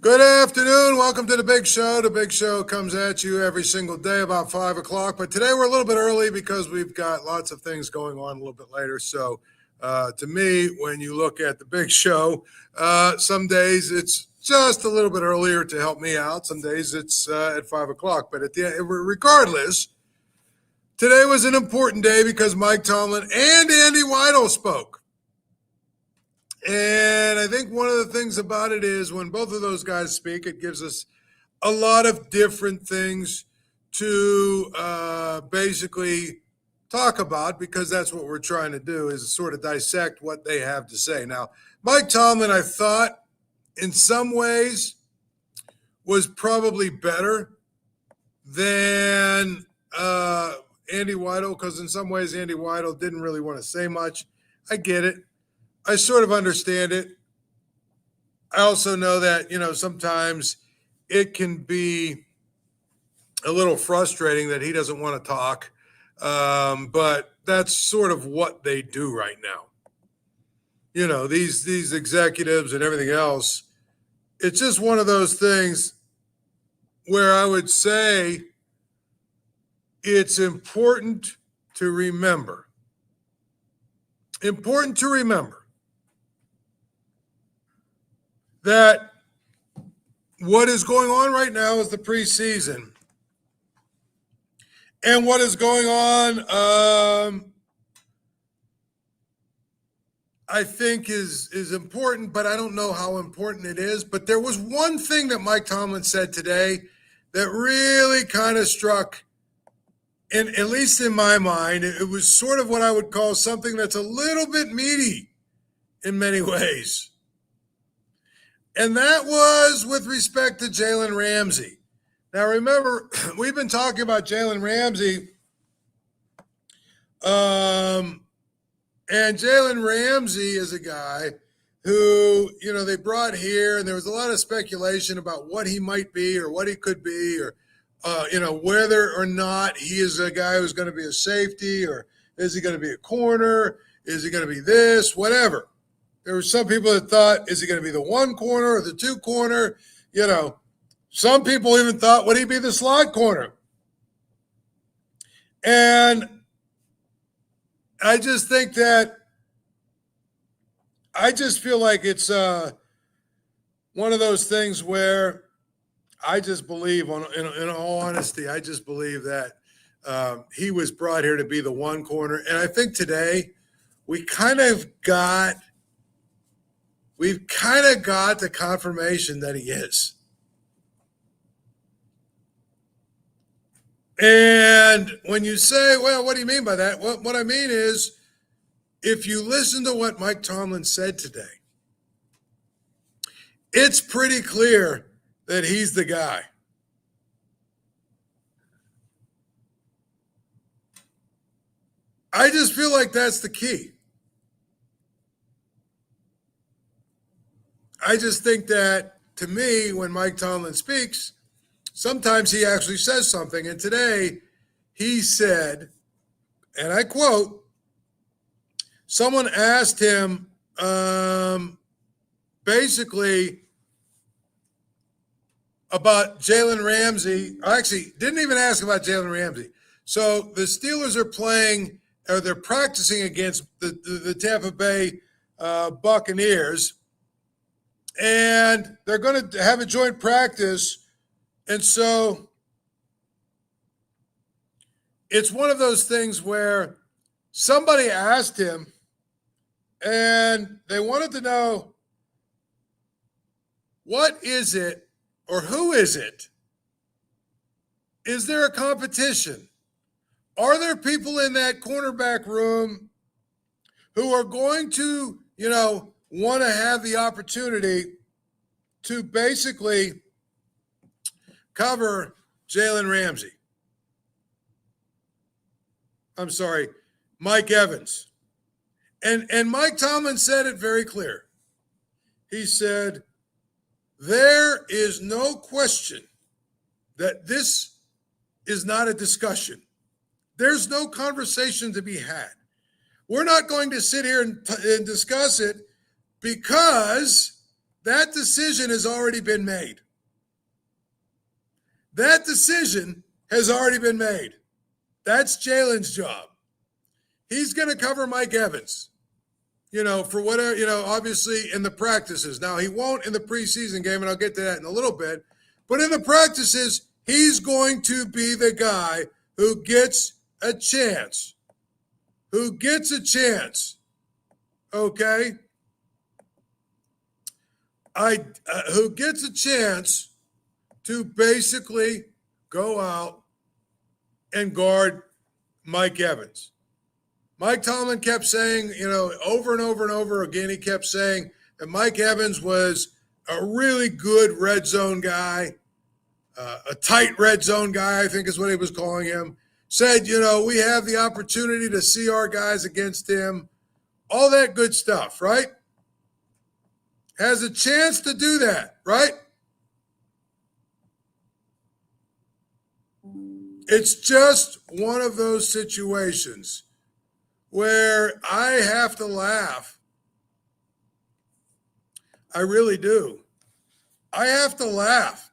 Good afternoon. Welcome to the Big Show. The Big Show comes at you every single day about 5 o'clock. But today we're a little bit early because we've got lots of things going on a little bit later. So to me, when you look at the Big Show, some days it's just a little bit earlier to help me out. Some days it's at 5 o'clock. But regardless, today was an important day because Mike Tomlin and Andy Weidl spoke. And I think one of the things about it is when both of those guys speak, it gives us a lot of different things to basically talk about, because that's what we're trying to do, is sort of dissect what they have to say. Now, Mike Tomlin, I thought, in some ways was probably better than Andy Weidl, because in some ways Andy Weidl didn't really want to say much. I get it. I sort of understand it. I also know that, sometimes it can be a little frustrating that he doesn't want to talk. But that's sort of what they do right now. These executives and everything else, it's just one of those things where I would say it's important to remember. That what is going on right now is the preseason. And what is going on, I think is important, but I don't know how important it is. But there was one thing that Mike Tomlin said today that really kind of struck, and at least in my mind, it was sort of what I would call something that's a little bit meaty in many ways. And that was with respect to Jalen Ramsay. Now, remember, we've been talking about Jalen Ramsay. And Jalen Ramsay is a guy who, they brought here, and there was a lot of speculation about what he might be or what he could be, or, whether or not he is a guy who's going to be a safety, or is he going to be a corner? Is he going to be this? Whatever. There were some people that thought, is he going to be the one corner or the two corner? Some people even thought, would he be the slot corner? And I just think that, I just feel like it's one of those things where I just believe, in all honesty, I just believe that he was brought here to be the one corner. And I think today we've kind of got the confirmation that he is. And when you say, well, what do you mean by that? Well, what I mean is, if you listen to what Mike Tomlin said today, it's pretty clear that he's the guy. I just feel like that's the key. I just think that, to me, when Mike Tomlin speaks, sometimes he actually says something. And today he said, and I quote, someone asked him basically about Jalen Ramsay. Actually, didn't even ask about Jalen Ramsay. So the Steelers are playing, or they're practicing against the Tampa Bay Buccaneers. And they're going to have a joint practice. And so it's one of those things where somebody asked him, and they wanted to know, what is it, or who is it? Is there a competition? Are there people in that cornerback room who are going to, want to have the opportunity to basically cover Jalen Ramsay? I'm sorry, Mike Evans. And Mike Tomlin said it very clear. He said, there is no question that this is not a discussion. There's no conversation to be had. We're not going to sit here and discuss it, because that decision has already been made. That decision has already been made. That's Jalen's job. He's going to cover Mike Evans, for whatever, obviously in the practices. Now, he won't in the preseason game, and I'll get to that in a little bit. But in the practices, he's going to be the guy who gets a chance. Okay? Who gets a chance to basically go out and guard Mike Evans. Mike Tomlin kept saying, over and over and over again, he kept saying that Mike Evans was a really good red zone guy, a tight red zone guy, I think is what he was calling him. Said, we have the opportunity to see our guys against him, all that good stuff, right? Has a chance to do that, right? It's just one of those situations where I have to laugh. I really do. I have to laugh.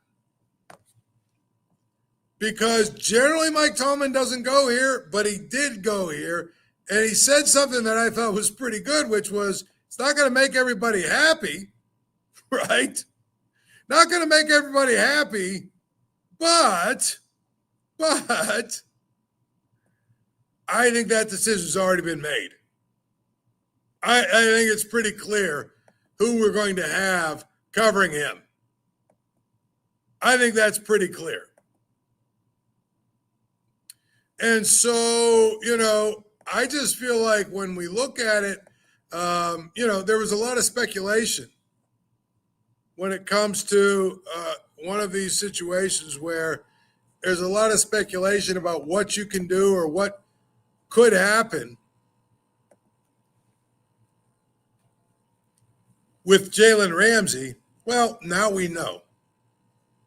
Because generally Mike Tomlin doesn't go here, but he did go here. And he said something that I thought was pretty good, which was, it's not going to make everybody happy, right? Not going to make everybody happy, but I think that decision's already been made. I think it's pretty clear who we're going to have covering him. I think that's pretty clear. And so, I just feel like when we look at it, there was a lot of speculation when it comes to one of these situations where there's a lot of speculation about what you can do or what could happen with Jalen Ramsay. Well, now we know.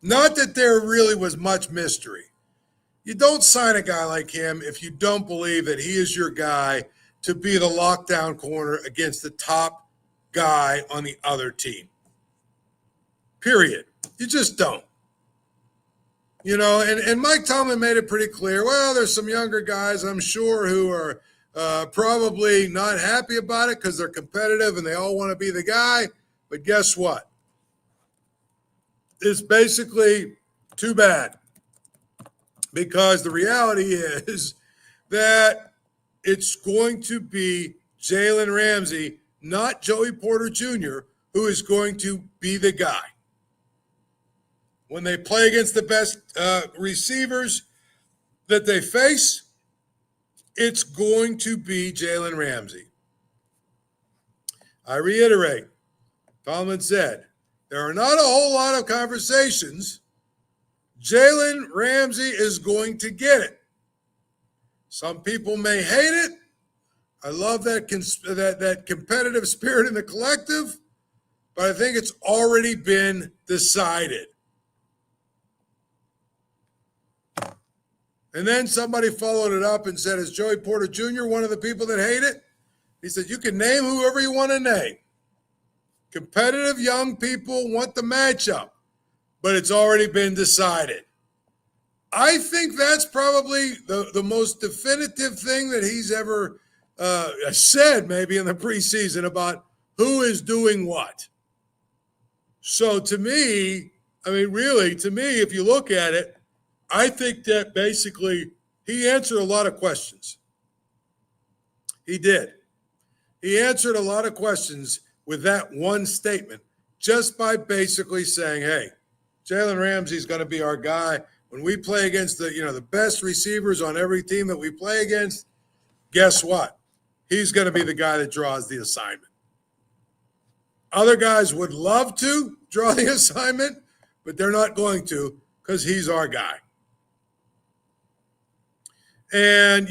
Not that there really was much mystery. You don't sign a guy like him if you don't believe that he is your guy to be the lockdown corner against the top guy on the other team. Period. You just don't. And Mike Tomlin made it pretty clear, well, there's some younger guys, I'm sure, who are probably not happy about it because they're competitive and they all want to be the guy. But guess what? It's basically too bad. Because the reality is that it's going to be Jalen Ramsay, not Joey Porter Jr., who is going to be the guy. When they play against the best receivers that they face, it's going to be Jalen Ramsay. I reiterate, Tomlin said, there are not a whole lot of conversations. Jalen Ramsay is going to get it. Some people may hate it. I love that competitive spirit in the collective, but I think it's already been decided. And then somebody followed it up and said, is Joey Porter Jr. one of the people that hate it? He said, you can name whoever you want to name. Competitive young people want the matchup, but it's already been decided. I think that's probably the most definitive thing that he's ever said maybe in the preseason about who is doing what. So to me, if you look at it, I think that basically he answered a lot of questions. He did. He answered a lot of questions with that one statement, just by basically saying, hey, Jalen Ramsey's going to be our guy. When we play against the best receivers on every team that we play against, guess what? He's going to be the guy that draws the assignment. Other guys would love to draw the assignment, but they're not going to because he's our guy. And,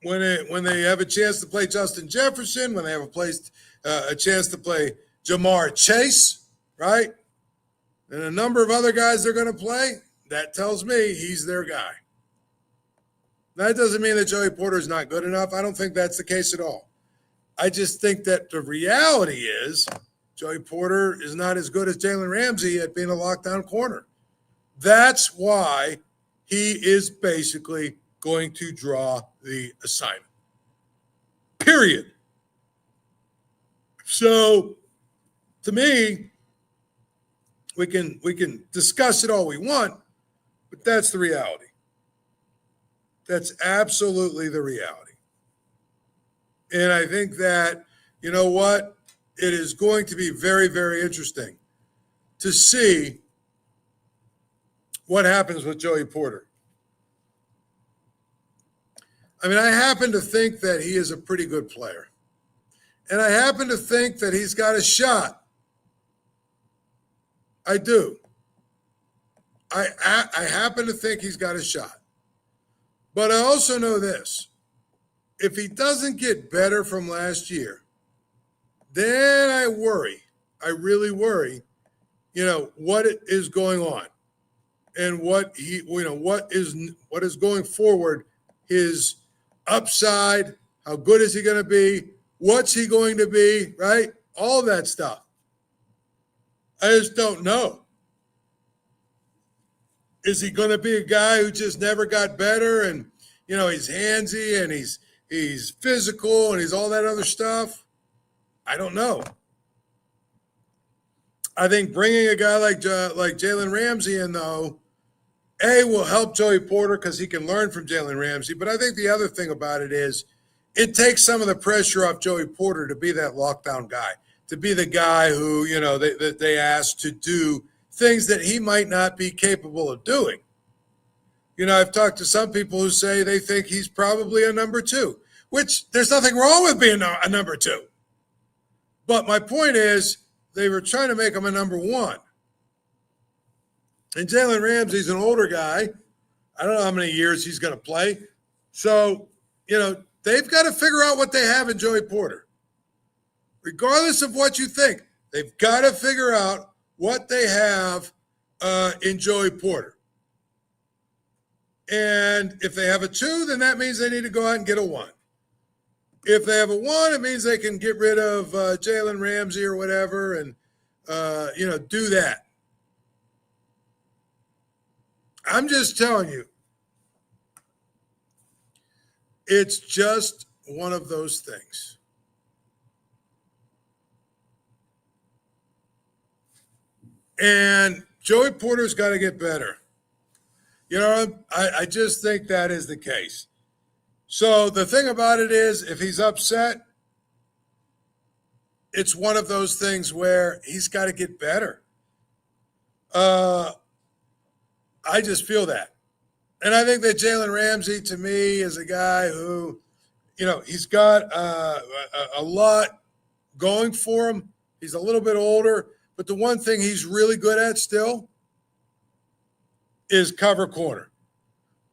when they have a chance to play Justin Jefferson, when they have a chance to play Jamar Chase, right? And a number of other guys they're going to play, that tells me he's their guy. That doesn't mean that Joey Porter is not good enough. I don't think that's the case at all. I just think that the reality is Joey Porter is not as good as Jalen Ramsay at being a lockdown corner. That's why he is basically going to draw the assignment. Period. So, to me, we can discuss it all we want, but that's the reality. That's absolutely the reality. And I think that, you know what? It is going to be very, very interesting to see what happens with Joey Porter. I mean, I happen to think that he is a pretty good player. And I happen to think that he's got a shot. I do. I happen to think he's got a shot. But I also know this. If he doesn't get better from last year, then I worry. I really worry, what is going on and what is going forward, his upside, how good is he going to be, what's he going to be, right? All that stuff. I just don't know. Is he going to be a guy who just never got better and, he's handsy and he's physical and he's all that other stuff? I don't know. I think bringing a guy like Jalen Ramsay in, though, will help Joey Porter because he can learn from Jalen Ramsay. But I think the other thing about it is it takes some of the pressure off Joey Porter to be that lockdown guy, to be the guy who, they ask to do things that he might not be capable of doing. I've talked to some people who say they think he's probably a number 2, which there's nothing wrong with being a number 2. But my point is they were trying to make him a number 1. And Jalen Ramsey's an older guy. I don't know how many years he's going to play. So, they've got to figure out what they have in Joey Porter. Regardless of what you think, they've got to figure out what they have in Joey Porter. And if they have a 2, then that means they need to go out and get a 1. If they have a 1, it means they can get rid of Jalen Ramsay or whatever and, do that. I'm just telling you, it's just one of those things. And Joey Porter's got to get better. I just think that is the case. So the thing about it is, if he's upset, it's one of those things where he's got to get better. I just feel that. And I think that Jalen Ramsay, to me, is a guy who, he's got a lot going for him. He's a little bit older. But the one thing he's really good at still is cover corner.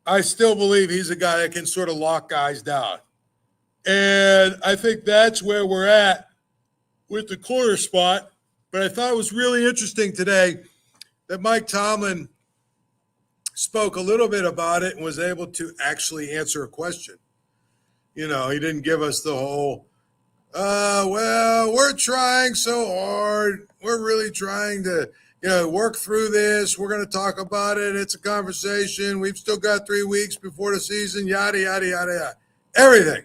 I still believe he's a guy that can sort of lock guys down. And I think that's where we're at with the corner spot. But I thought it was really interesting today that Mike Tomlin spoke a little bit about it and was able to actually answer a question. He didn't give us the whole, we're trying so hard. We're really trying to, work through this. We're going to talk about it. It's a conversation. We've still got 3 weeks before the season, yada, yada, yada, yada. Everything,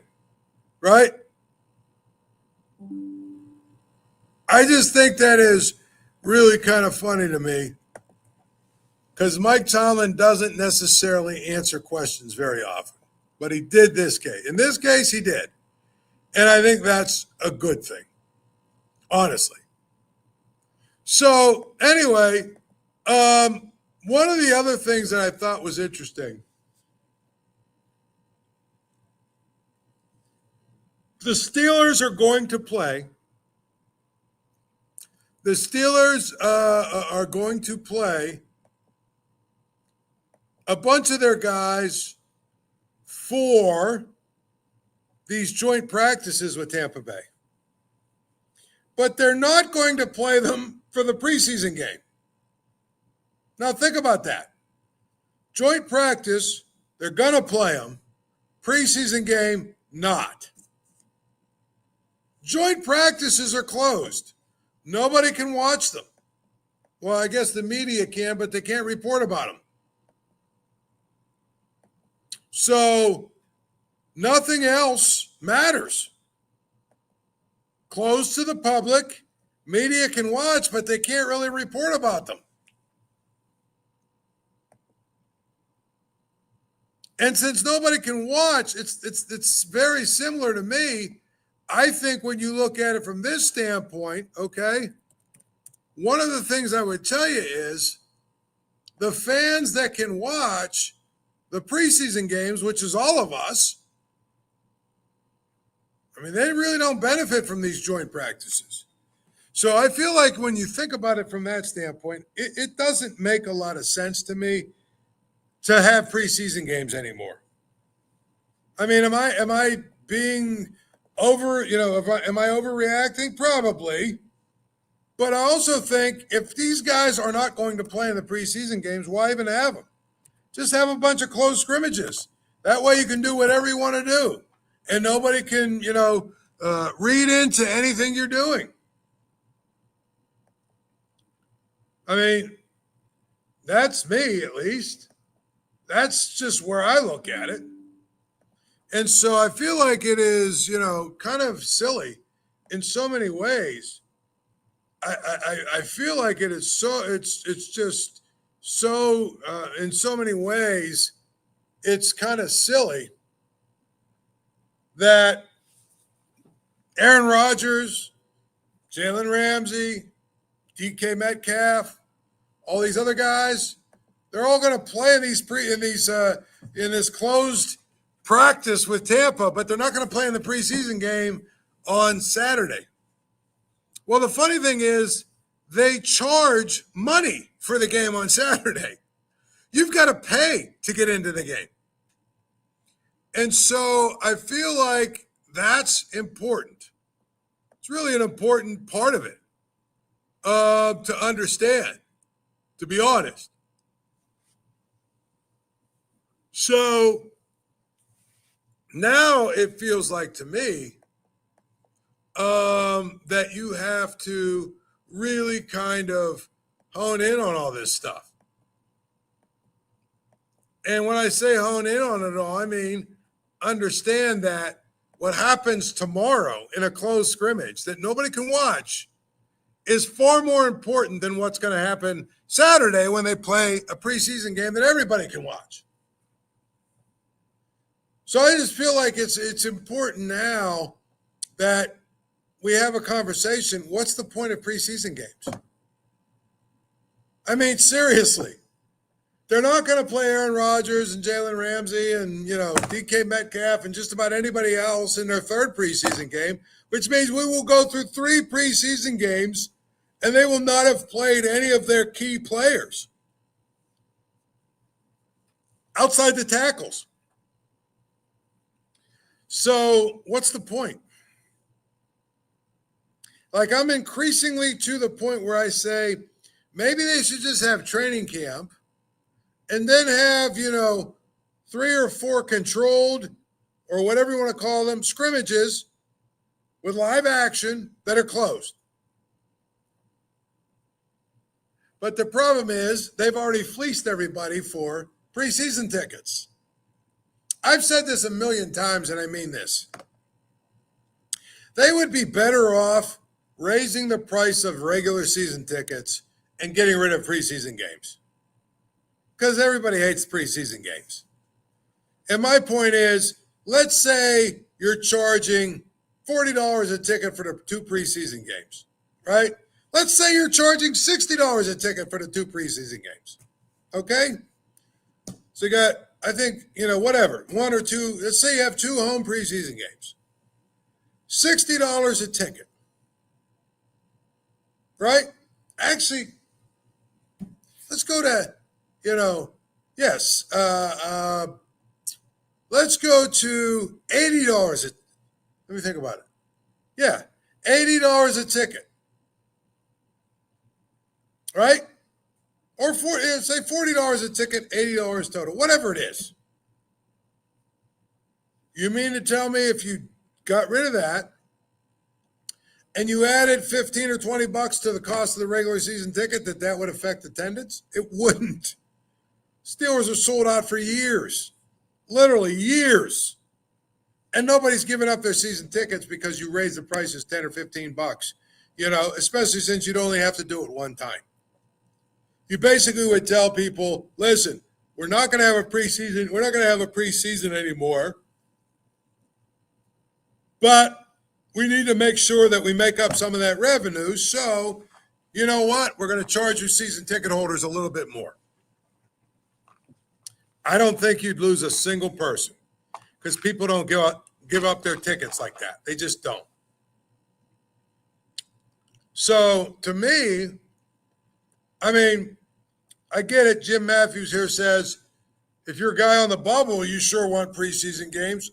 right? I just think that is really kind of funny to me because Mike Tomlin doesn't necessarily answer questions very often, but he did this case. In this case, he did. And I think that's a good thing, honestly. So anyway, one of the other things that I thought was interesting, the Steelers are going to play. The Steelers are going to play a bunch of their guys for these joint practices with Tampa Bay. But they're not going to play them for the preseason game. Now think about that. Joint practice, they're going to play them. Preseason game, not. Joint practices are closed. Nobody can watch them. Well, I guess the media can, but they can't report about them. So nothing else matters. Closed to the public, media can watch, but they can't really report about them. And since nobody can watch, it's very similar to me. I think when you look at it from this standpoint, okay, one of the things I would tell you is the fans that can watch the preseason games, which is all of us, I mean, they really don't benefit from these joint practices. So I feel like when you think about it from that standpoint, it doesn't make a lot of sense to me to have preseason games anymore. I mean, am I being over, am I overreacting? Probably. But I also think if these guys are not going to play in the preseason games, why even have them? Just have a bunch of close scrimmages. That way you can do whatever you want to do. And nobody can, read into anything you're doing. I mean, that's me at least. That's just where I look at it. And so I feel like it is, kind of silly in so many ways. I feel like it is it's just so, in so many ways, it's kind of silly that Aaron Rodgers, Jalen Ramsay, DK Metcalf, all these other guys, they're all going to play in this closed practice with Tampa, but they're not going to play in the preseason game on Saturday. Well, the funny thing is they charge money for the game on Saturday. You've got to pay to get into the game. And so I feel like that's important. It's really an important part of it to understand, to be honest. So now it feels like to me that you have to really kind of hone in on all this stuff. And when I say hone in on it all, I mean understand that what happens tomorrow in a closed scrimmage that nobody can watch is far more important than what's going to happen Saturday when they play a preseason game that everybody can watch. So I just feel like it's important now that we have a conversation. What's the point of preseason games? I mean, seriously. They're not going to play Aaron Rodgers and Jalen Ramsay and, DK Metcalf and just about anybody else in their third preseason game, which means we will go through 3 preseason games and they will not have played any of their key players outside the tackles. So what's the point? Like, I'm increasingly to the point where I say maybe they should just have training camp and then have, 3 or 4 controlled or whatever you want to call them, scrimmages with live action that are closed. But the problem is they've already fleeced everybody for preseason tickets. I've said this a million times, and I mean this. They would be better off raising the price of regular season tickets and getting rid of preseason games. Because everybody hates preseason games. And my point is, let's say you're charging $40 a ticket for the 2 preseason games, right? Let's say you're charging $60 a ticket for the 2 preseason games, okay? So you got, I think, whatever, 1 or 2, let's say you have 2 home preseason games. $60 a ticket, right? Actually, let's go to, let's go to $80 let me think about it. Yeah, $80 a ticket, right? Or say $40 a ticket, $80 total, whatever it is. You mean to tell me if you got rid of that and you added 15 or 20 bucks to the cost of the regular season ticket, that would affect attendance? It wouldn't. Steelers are sold out for years, literally years. And nobody's giving up their season tickets because you raise the prices 10 or 15 bucks, especially since you'd only have to do it one time. You basically would tell people, listen, we're not going to have a preseason. We're not going to have a preseason anymore. But we need to make sure that we make up some of that revenue. So, you know what? We're going to charge you season ticket holders a little bit more. I don't think you'd lose a single person because people don't give up their tickets like that. They just don't. So, to me, I get it. Jim Matthews here says, if you're a guy on the bubble, you sure want preseason games.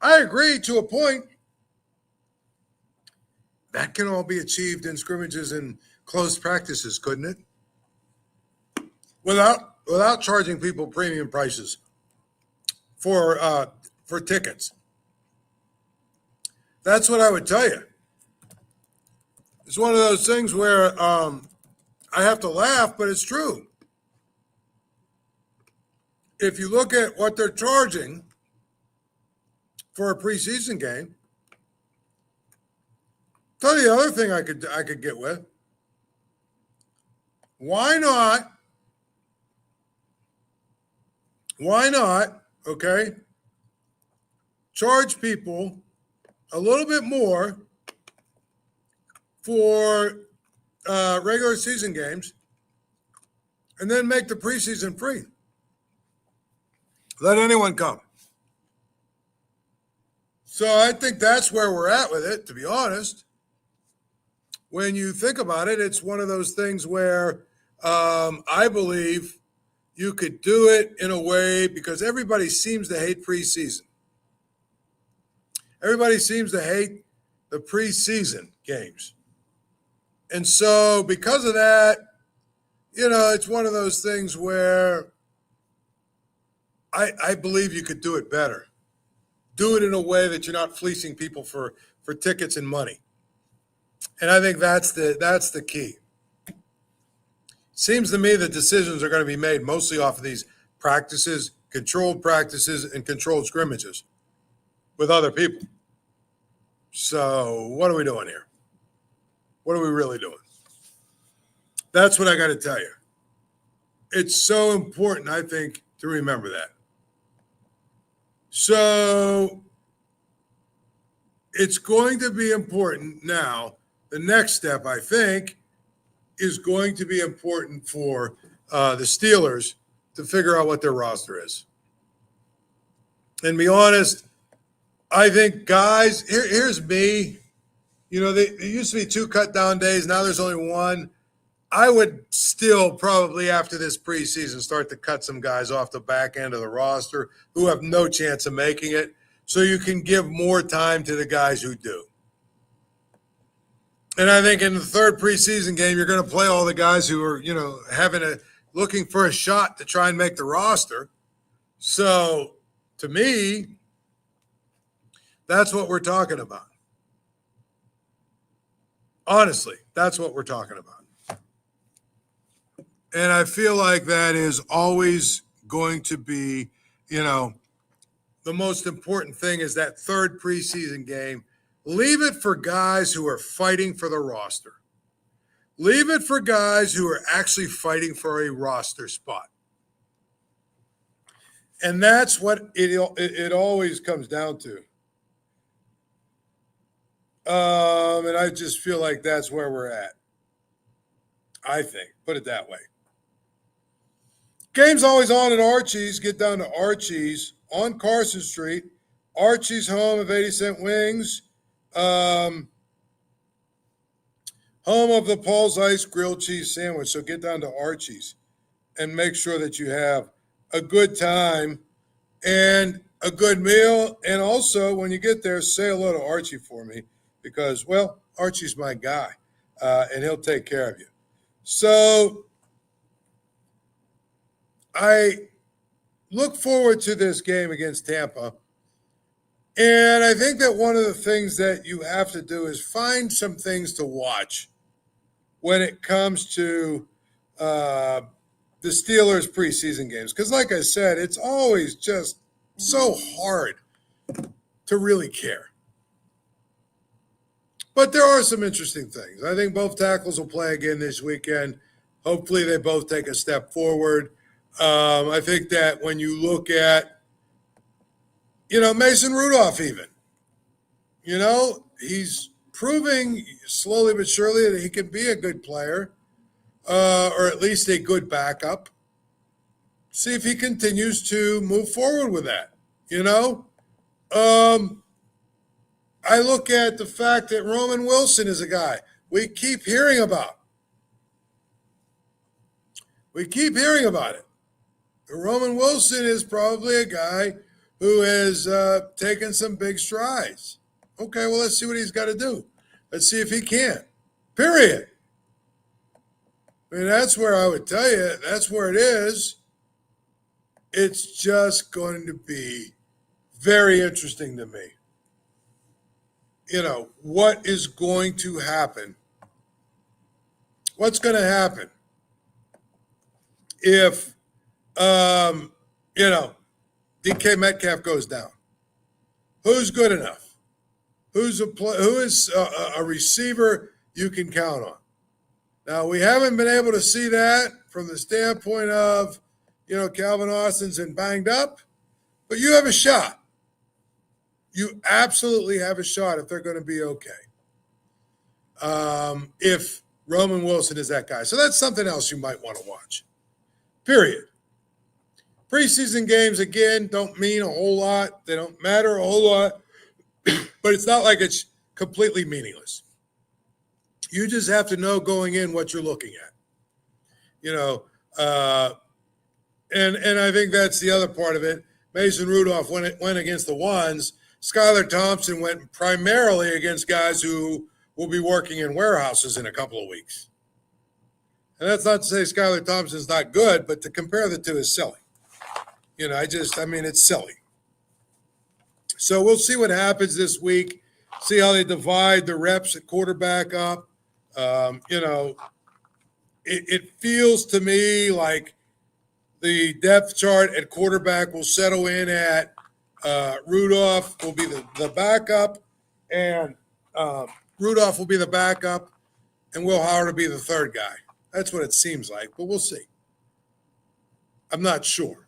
I agree to a point. That can all be achieved in scrimmages and closed practices, couldn't it? Without charging people premium prices for tickets. That's what I would tell you. It's one of those things where I have to laugh, but it's true. If you look at what they're charging for a preseason game, tell you the other thing I could get with. Why not? Okay, charge people a little bit more for regular season games, and then make the preseason free. Let anyone come. So I think that's where we're at with it, to be honest. When you think about it, it's one of those things where I believe you could do it in a way because everybody seems to hate preseason. Everybody seems to hate the preseason games. And so because of that, it's one of those things where I believe you could do it better. Do it in a way that you're not fleecing people for tickets and money. And I think that's the key. Seems to me that decisions are going to be made mostly off of these practices, controlled practices, and controlled scrimmages with other people. So what are we doing here? What are we really doing? That's what I got to tell you. It's so important, I think, to remember that. So it's going to be important now. The next step, I think, is going to be important for the Steelers to figure out what their roster is. And be honest, I think, guys, here's me. There used to be 2 cut down days. Now there's only 1. I would still probably, after this preseason, start to cut some guys off the back end of the roster who have no chance of making it, so you can give more time to the guys who do. And I think in the third preseason game, you're going to play all the guys who are, looking for a shot to try and make the roster. So, to me, that's what we're talking about. Honestly, that's what we're talking about. And I feel like that is always going to be, the most important thing is that third preseason game. Leave it for guys who are fighting for the roster. Leave it for guys who are actually fighting for a roster spot. And that's what it always comes down to. And I just feel like that's where we're at. I think. Put it that way. Game's always on at Archie's. Get down to Archie's on Carson Street. Archie's, home of 80-cent wings. Home of the Paul Zeise grilled cheese sandwich. So get down to Archie's and make sure that you have a good time and a good meal. And also, when you get there, say hello to Archie for me because, well, Archie's my guy, and he'll take care of you. So I look forward to this game against Tampa. And I think that one of the things that you have to do is find some things to watch when it comes to the Steelers preseason games. Because like I said, it's always just so hard to really care. But there are some interesting things. I think both tackles will play again this weekend. Hopefully they both take a step forward. I think that when you look at, Mason Rudolph even, he's proving slowly but surely that he can be a good player, or at least a good backup. See if he continues to move forward with that, I look at the fact that Roman Wilson is a guy we keep hearing about. We keep hearing about it. Roman Wilson is probably a guy who has taken some big strides. Okay, well, let's see what he's got to do. Let's see if he can. Period. I mean, that's where I would tell you, that's where it is. It's just going to be very interesting to me. What is going to happen? What's going to happen if, DK Metcalf goes down? Who's good enough? Who is a receiver you can count on? Now, we haven't been able to see that from the standpoint of, Calvin Austin's been banged up, but you have a shot. You absolutely have a shot if they're going to be okay. If Roman Wilson is that guy. So that's something else you might want to watch. Period. Preseason games, again, don't mean a whole lot. They don't matter a whole lot. But it's not like it's completely meaningless. You just have to know going in what you're looking at. And I think that's the other part of it. Mason Rudolph went against the ones. Skylar Thompson went primarily against guys who will be working in warehouses in a couple of weeks. And that's not to say Skylar Thompson's not good, but to compare the two is silly. It's silly. So we'll see what happens this week, see how they divide the reps at quarterback up. It feels to me like the depth chart at quarterback will settle in at Rudolph will be the backup, and Rudolph will be the backup, and Will Howard will be the third guy. That's what it seems like, but we'll see. I'm not sure.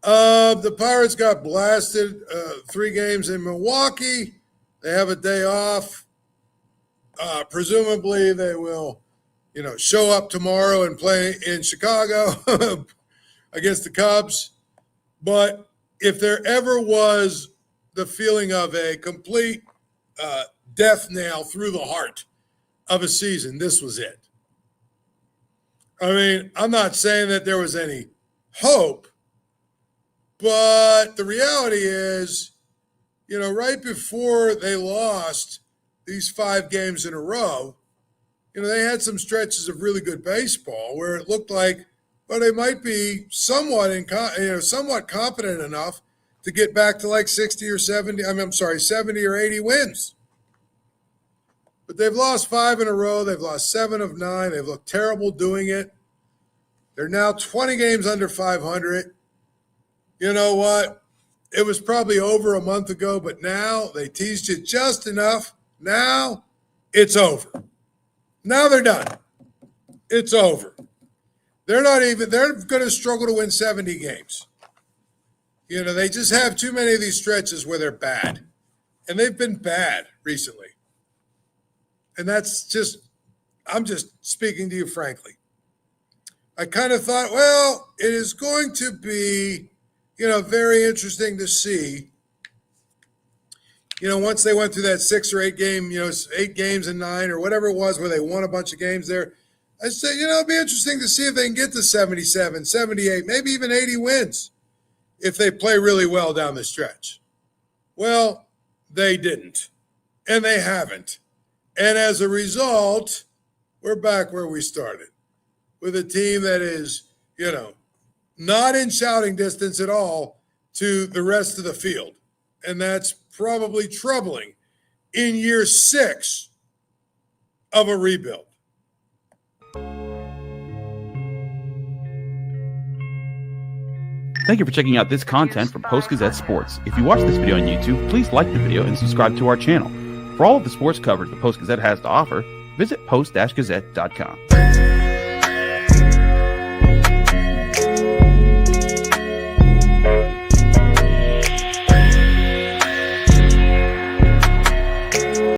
The Pirates got blasted 3 games in Milwaukee. They have a day off. Presumably they will, show up tomorrow and play in Chicago against the Cubs. But if there ever was the feeling of a complete death nail through the heart of a season, this was it. I mean, I'm not saying that there was any hope, but the reality is, right before they lost these 5 games in a row, they had some stretches of really good baseball where it looked like, well, they might be somewhat competent enough to get back to like 70 or 80 wins. But they've lost 5 in a row. They've lost 7 of 9. They've looked terrible doing it. They're now 20 games under 500. You know what? It was probably over a month ago, but now they teased you just enough. Now it's over. Now they're done. It's over. They're going to struggle to win 70 games. They just have too many of these stretches where they're bad. And they've been bad recently. And I'm just speaking to you frankly. I kind of thought, well, it is going to be, very interesting to see, once they went through that 6 or 8 game, 8 games and 9 or whatever it was where they won a bunch of games there. I said, it'll be interesting to see if they can get to 77, 78, maybe even 80 wins if they play really well down the stretch. Well, they didn't, and they haven't. And as a result, we're back where we started with a team that is, not in shouting distance at all, to the rest of the field. And that's probably troubling in year 6 of a rebuild. Thank you for checking out this content from Post-Gazette Sports. If you watch this video on YouTube, please like the video and subscribe to our channel. For all of the sports coverage the Post-Gazette has to offer, visit post-gazette.com.